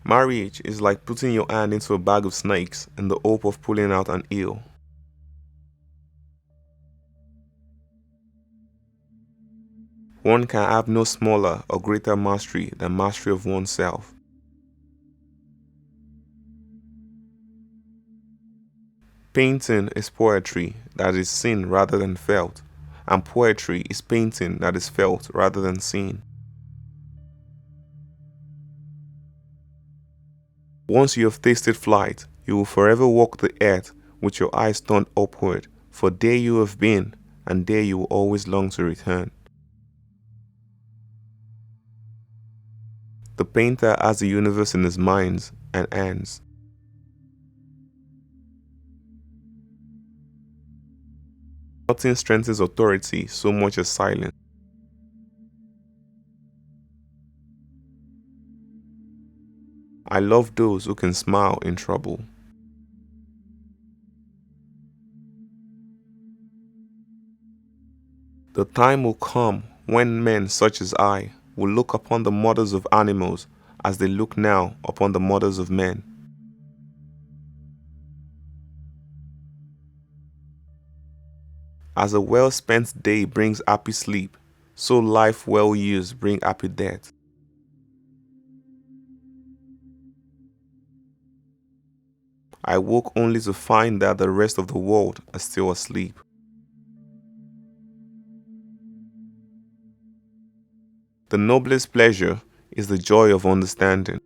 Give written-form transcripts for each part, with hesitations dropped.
Marriage is like putting your hand into a bag of snakes in the hope of pulling out an eel. One can have no smaller or greater mastery than mastery of oneself. Painting is poetry that is seen rather than felt, and poetry is painting that is felt rather than seen. Once you have tasted flight, you will forever walk the earth with your eyes turned upward, for there you have been, and there you will always long to return. The painter has the universe in his mind and hands. Nothing strengthens authority so much as silence. I love those who can smile in trouble. The time will come when men such as I will look upon the mothers of animals as they look now upon the mothers of men. As a well-spent day brings happy sleep, so life well used brings happy death. I woke only to find that the rest of the world is still asleep. The noblest pleasure is the joy of understanding.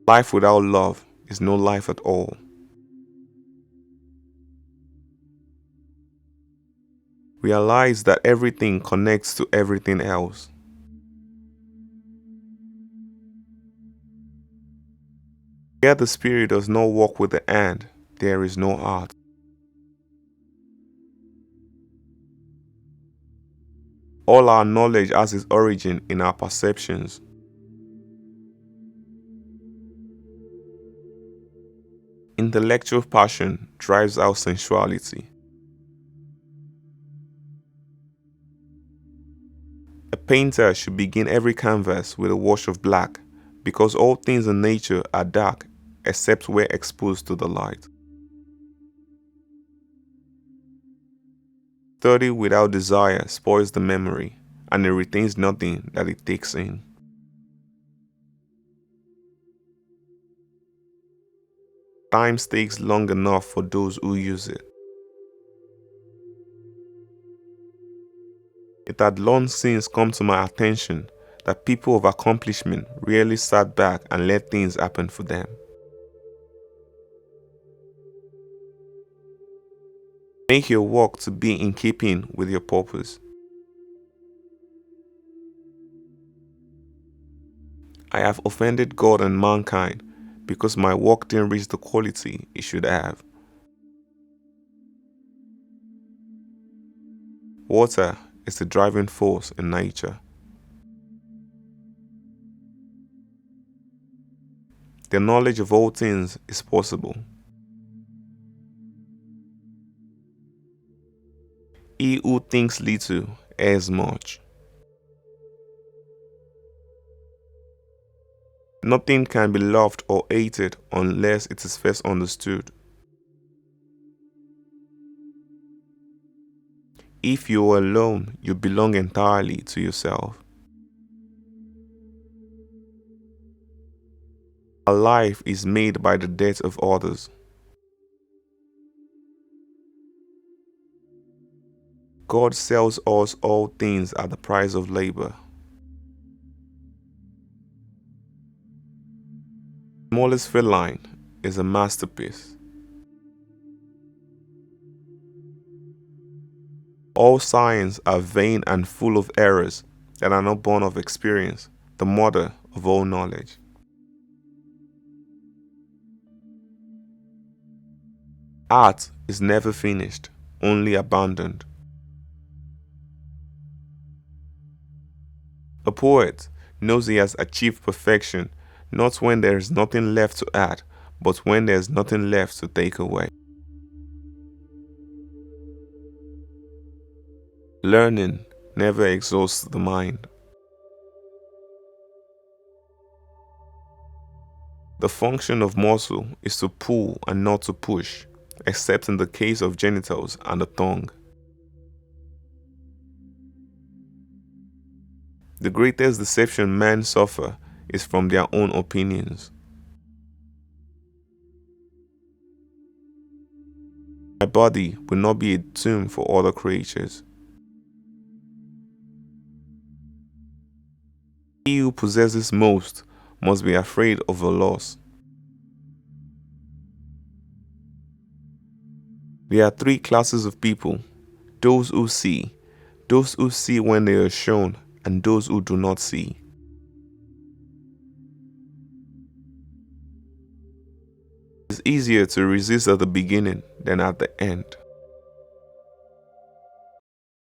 Life without love is no life at all. Realize that everything connects to everything else. Where the spirit does not walk with the hand, there is no art. All our knowledge has its origin in our perceptions. Intellectual passion drives out sensuality. A painter should begin every canvas with a wash of black, because all things in nature are dark except where exposed to the light. Study without desire spoils the memory, and it retains nothing that it takes in. Time takes long enough for those who use it. It had long since come to my attention that people of accomplishment rarely sat back and let things happen for them. Make your work to be in keeping with your purpose. I have offended God and mankind because my work didn't reach the quality it should have. Water is the driving force in nature. The knowledge of all things is possible. He who thinks little errs much. Nothing can be loved or hated unless it is first understood. If you are alone, you belong entirely to yourself. Our life is made by the death of others. God sells us all things at the price of labor. The smallest feline is a masterpiece. All science are vain and full of errors that are not born of experience, the mother of all knowledge. Art is never finished, only abandoned. A poet knows he has achieved perfection not when there is nothing left to add, but when there is nothing left to take away. Learning never exhausts the mind. The function of muscle is to pull and not to push, except in the case of genitals and the tongue. The greatest deception men suffer is from their own opinions. My body will not be a tomb for other creatures. He who possesses most must be afraid of a loss. There are three classes of people: those who see when they are shown, and those who do not see. It's easier to resist at the beginning than at the end.